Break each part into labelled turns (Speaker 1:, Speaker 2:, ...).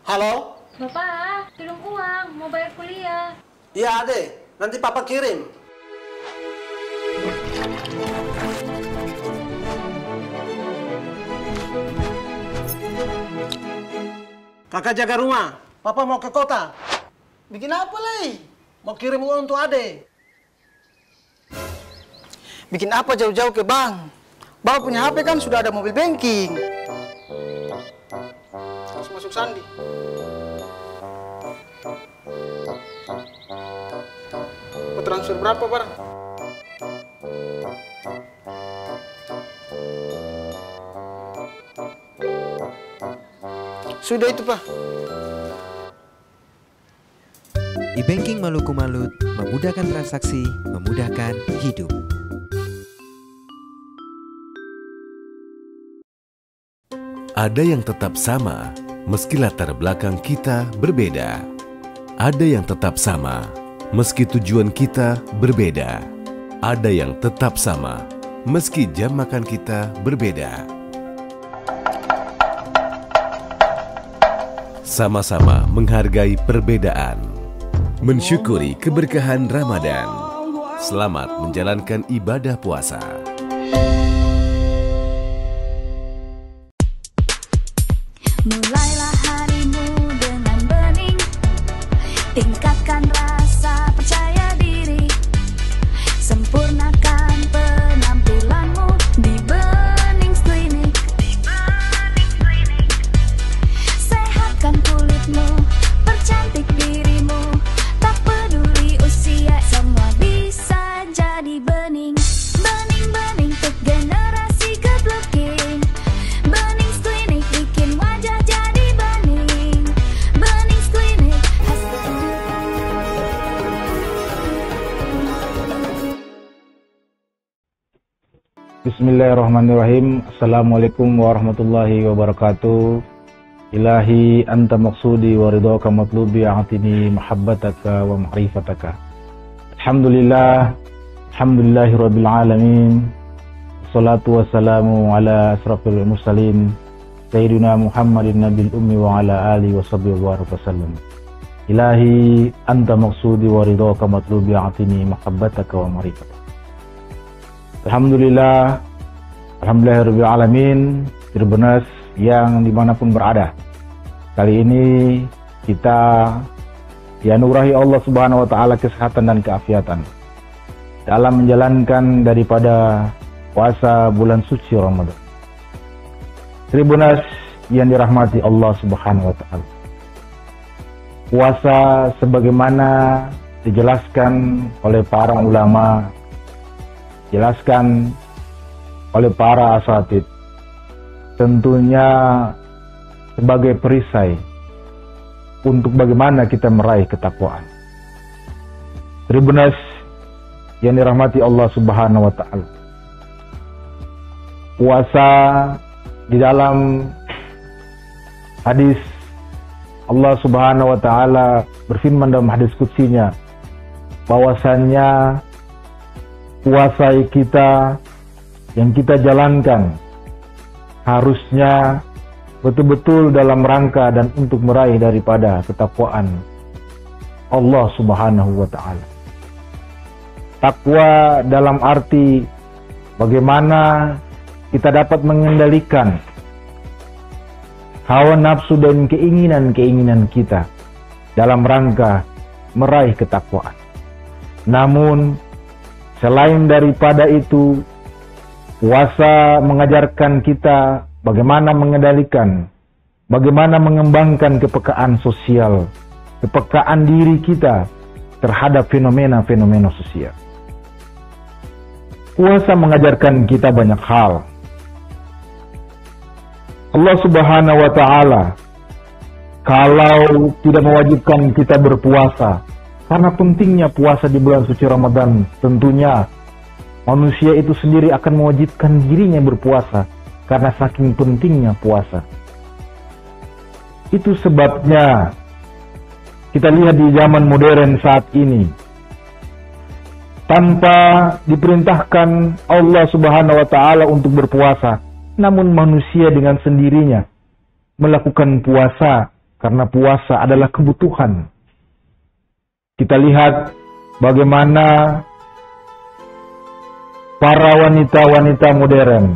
Speaker 1: Halo?
Speaker 2: Bapak, kirim uang, mau bayar kuliah.
Speaker 1: Iya, Ade. Nanti Papa kirim. Kakak jaga rumah. Papa mau ke kota.
Speaker 3: Bikin apa, Lei?
Speaker 1: Mau kirim uang untuk Ade.
Speaker 3: Bikin apa jauh-jauh ke bank? Bapak punya HP kan sudah ada mobil banking. Harus masuk sandi. Mau transfer berapa, Bang? Sudah itu, Pak.
Speaker 4: E-banking Maluku Malut memudahkan transaksi, memudahkan hidup.
Speaker 5: Ada yang tetap sama, meski latar belakang kita berbeda. Ada yang tetap sama, meski tujuan kita berbeda. Ada yang tetap sama, meski jam makan kita berbeda. Sama-sama menghargai perbedaan, mensyukuri keberkahan Ramadan. Selamat menjalankan ibadah puasa.
Speaker 6: Mulailah harimu dengan bening, tingkatkan rasa percaya diri, sempurnakan penampilanmu di Benings Klinik. Sehatkan kulitmu, percantik dirimu, tak peduli usia, semua bisa jadi bening. Bening-bening untuk generasi good looking. Benings Klinik bikin wajah jadi bening. Benings Klinik.
Speaker 7: Bismillahirrahmanirrahim. Assalamualaikum warahmatullahi wabarakatuh. Ilahi anta maksudi wa ridhaka matlubi a'tini mahabbataka wa ma'rifataka. Alhamdulillah, alhamdulillahi rabbil alamin. Wassalatu wassalamu ala asrafil mursalin Sayyidina Muhammadin nabil ummi wa ala alihi wa sahbihi wa wasallam. Ilahi anta maksudi wa ridhaka matlubi a'tini mahabbataka wa ma'rifataka. Alhamdulillah, alhamdulillahirabbil alamin, Tribuners yang dimanapun berada. Kali ini kita dianugerahi Allah Subhanahu wa taala kesehatan dan keafiatan dalam menjalankan daripada puasa bulan suci Ramadan. Tribuners yang dirahmati Allah Subhanahu wa taala. Puasa sebagaimana dijelaskan oleh para ulama, jelaskan oleh para asatid, tentunya sebagai perisai untuk bagaimana kita meraih ketakwaan. Tribuners yang dirahmati Allah Subhanahu wa taala. Puasa di dalam hadis Allah Subhanahu wa taala berfirman dalam hadis qudsinya bahwasannya puasa kita yang kita jalankan harusnya betul-betul dalam rangka dan untuk meraih daripada ketakwaan Allah Subhanahu wa taala. Takwa dalam arti bagaimana kita dapat mengendalikan hawa nafsu dan keinginan-keinginan kita dalam rangka meraih ketakwaan. Namun selain daripada itu, puasa mengajarkan kita bagaimana mengendalikan, bagaimana mengembangkan kepekaan sosial, kepekaan diri kita terhadap fenomena-fenomena sosial. Puasa mengajarkan kita banyak hal. Allah Subhanahu wa taala kalau tidak mewajibkan kita berpuasa, karena pentingnya puasa di bulan suci Ramadan, tentunya manusia itu sendiri akan mewajibkan dirinya berpuasa karena saking pentingnya puasa. Itu sebabnya kita lihat di zaman modern saat ini, tanpa diperintahkan Allah Subhanahu wa taala untuk berpuasa, namun manusia dengan sendirinya melakukan puasa karena puasa adalah kebutuhan. Kita lihat bagaimana para wanita-wanita modern,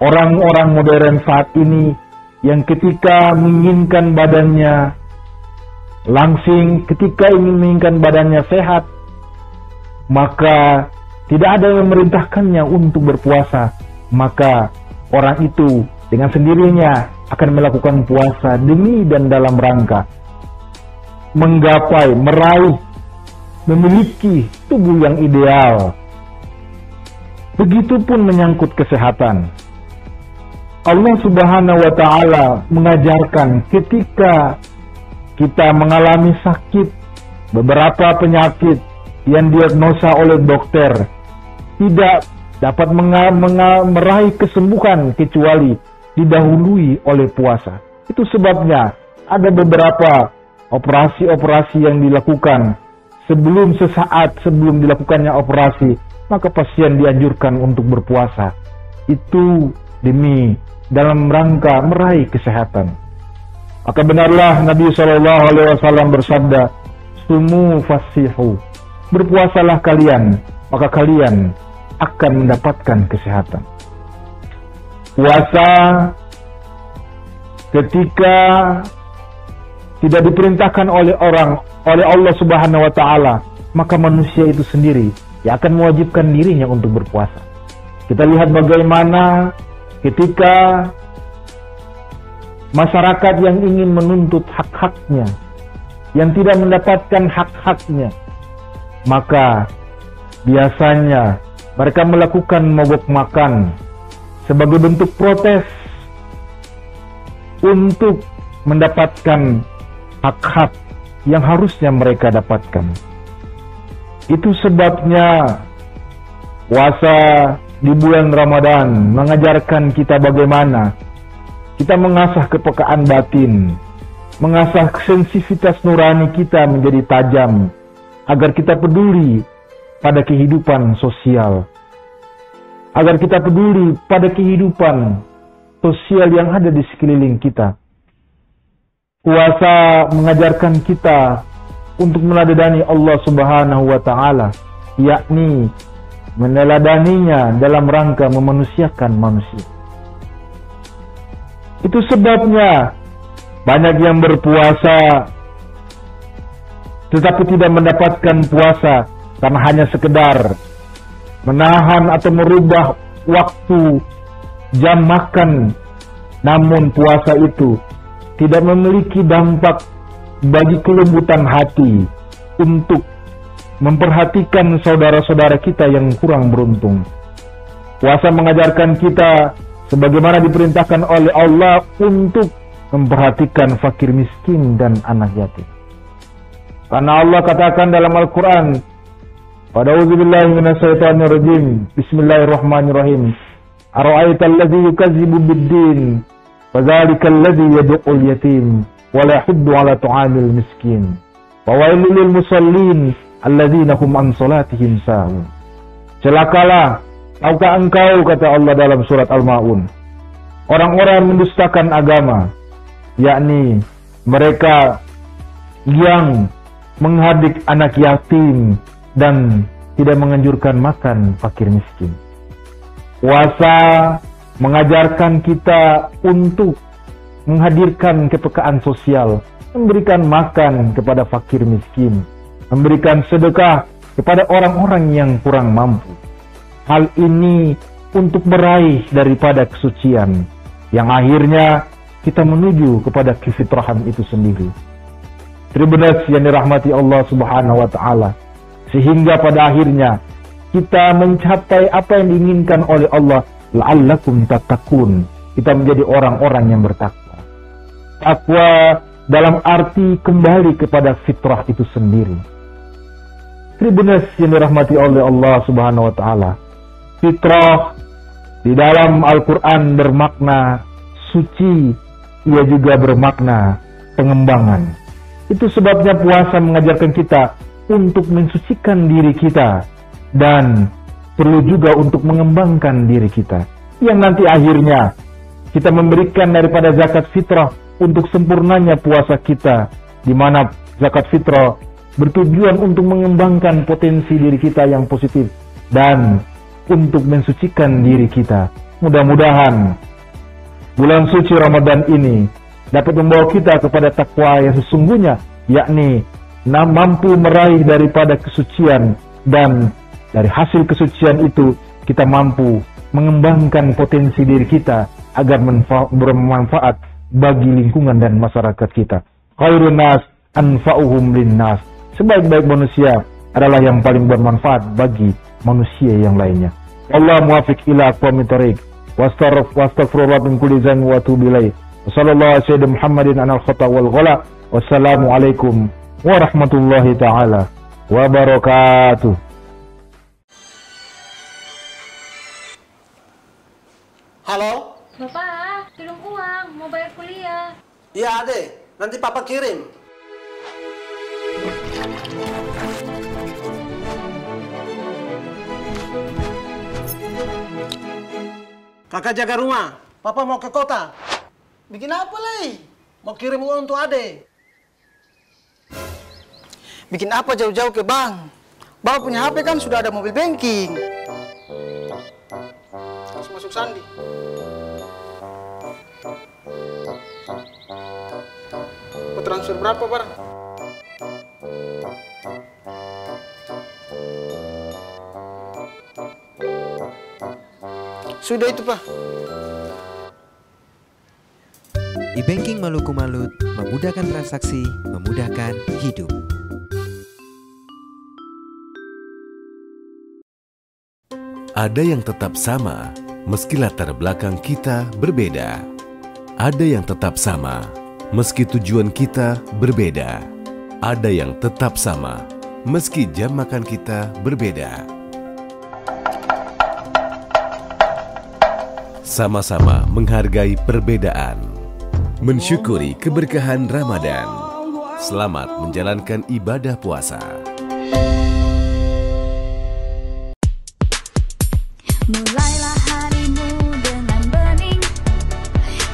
Speaker 7: orang-orang modern saat ini yang ketika menginginkan badannya langsing, ketika ingin menginginkan badannya sehat, maka tidak ada yang memerintahkannya untuk berpuasa. Maka orang itu dengan sendirinya akan melakukan puasa demi dan dalam rangka menggapai, meraih, memiliki tubuh yang ideal. Begitupun menyangkut kesehatan. Allah Subhanahu wa Ta'ala mengajarkan ketika kita mengalami sakit, beberapa penyakit yang diagnosa oleh dokter, tidak dapat meraih kesembuhan kecuali didahului oleh puasa. Itu sebabnya ada beberapa operasi-operasi yang dilakukan sesaat sebelum dilakukannya operasi, maka pasien dianjurkan untuk berpuasa. Itu demi dalam rangka meraih kesehatan. Maka benarlah Nabi SAW bersabda, "Sumu fasihu." Berpuasalah kalian, maka kalian akan mendapatkan kesehatan. Puasa ketika tidak diperintahkan oleh Allah Subhanahu wa Ta'ala, maka manusia itu sendiri yang akan mewajibkan dirinya untuk berpuasa. Kita lihat bagaimana ketika masyarakat yang ingin menuntut hak-haknya, yang tidak mendapatkan hak-haknya, maka biasanya mereka melakukan mogok makan sebagai bentuk protes untuk mendapatkan hak-hak yang harusnya mereka dapatkan. Itu sebabnya puasa di bulan Ramadan mengajarkan kita bagaimana kita mengasah kepekaan batin, mengasah sensitivitas nurani kita menjadi tajam, agar kita peduli pada kehidupan sosial, agar kita peduli pada kehidupan sosial yang ada di sekeliling kita. Puasa mengajarkan kita untuk meneladani Allah Subhanahu wa Ta'ala, yakni meneladaninya dalam rangka memanusiakan manusia. Itu sebabnya banyak yang berpuasa tetapi tidak mendapatkan puasa karena hanya sekedar menahan atau merubah waktu jam makan. Namun puasa itu tidak memiliki dampak bagi kelembutan hati untuk memperhatikan saudara-saudara kita yang kurang beruntung. Puasa mengajarkan kita sebagaimana diperintahkan oleh Allah untuk memperhatikan fakir miskin dan anak yatim. Karena Allah katakan dalam Al-Quran, "A'udzubillahi minasyaitonirrajim. Bismillahirrahmanirrahim. Ara'aital ladzi yukazzibu bid-din, fadzalikal ladzi yad'ul yatim wa la yahuddu 'ala ta'amil miskin. Wa wailul lil musallin alladzina hum an salatihim sahun." Celakalah, tahukah engkau, kata Allah dalam surat Al-Ma'un, orang-orang yang mendustakan agama, yakni mereka yang menghardik anak yatim dan tidak menganjurkan makan fakir miskin. Puasa mengajarkan kita untuk menghadirkan kepekaan sosial, memberikan makan kepada fakir miskin, memberikan sedekah kepada orang-orang yang kurang mampu. Hal ini untuk meraih daripada kesucian, yang akhirnya kita menuju kepada kefitrahan itu sendiri. Tribunals yang dirahmati Allah Subhanahu wa Ta'ala, sehingga pada akhirnya kita mencapai apa yang diinginkan oleh Allah, la'allakum tattaqun. Kita menjadi orang-orang yang bertakwa. Takwa dalam arti kembali kepada fitrah itu sendiri. Tribunals yang dirahmati oleh Allah Subhanahu wa Ta'ala, fitrah di dalam Al-Quran bermakna suci, ia juga bermakna pengembangan. Itu sebabnya puasa mengajarkan kita untuk mensucikan diri kita dan perlu juga untuk mengembangkan diri kita, yang nanti akhirnya kita memberikan daripada zakat fitrah untuk sempurnanya puasa kita, di mana zakat fitrah bertujuan untuk mengembangkan potensi diri kita yang positif dan untuk mensucikan diri kita. Mudah-mudahan bulan suci Ramadan ini dapat membawa kita kepada takwa yang sesungguhnya, yakni mampu meraih daripada kesucian, dan dari hasil kesucian itu kita mampu mengembangkan potensi diri kita agar bermanfaat bagi lingkungan dan masyarakat kita. Khairun nas anfa'uhum linnas. Sebaik-baik manusia adalah yang paling bermanfaat bagi manusia yang lainnya. Allah muwafiq ila aqwamit thoriq. Wastaghfirullah min kulli dhanbin wa atubu ilaih. Wassallallahu ala sayyidina Muhammadin anal khata wal ghala. Wassalamualaikum warahmatullahi taala wabarakatuh.
Speaker 1: Halo?
Speaker 2: Bapak, tolong uang, mau bayar kuliah.
Speaker 1: Iya, Ade. Nanti Papa kirim. Kakak jaga rumah. Papa mau ke kota.
Speaker 3: Bikin apa, Lei?
Speaker 1: Mau kirim uang untuk Ade.
Speaker 3: Bikin apa jauh-jauh ke bank? Bapak punya HP kan sudah ada mobil banking. Harus masuk sandi. Mau transfer berapa, Bar? Sudah itu, Pak.
Speaker 4: E-banking Maluku Malut memudahkan transaksi, memudahkan hidup.
Speaker 5: Ada yang tetap sama, meski latar belakang kita berbeda. Ada yang tetap sama, meski tujuan kita berbeda. Ada yang tetap sama, meski jam makan kita berbeda. Sama-sama menghargai perbedaan, mensyukuri keberkahan Ramadan. Selamat menjalankan ibadah puasa.
Speaker 6: Mulailah harimu dengan bening,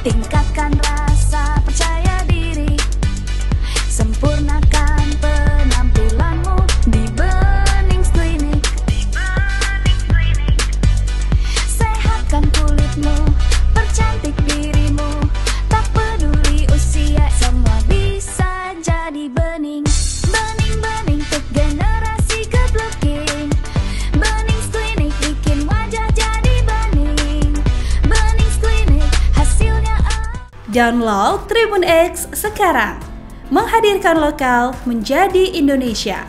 Speaker 6: tingkatkan rasa percaya diri, sempurnakan penampilanmu di Benings Clinic. Sehatkan kulitmu, percantik dirimu, tak peduli usia, semua bisa jadi bening. Bening-bening untuk generasi good looking. Benings Clinic bikin wajah jadi bening. Benings Clinic hasilnya
Speaker 8: Download Tribun X sekarang, menghadirkan lokal menjadi Indonesia.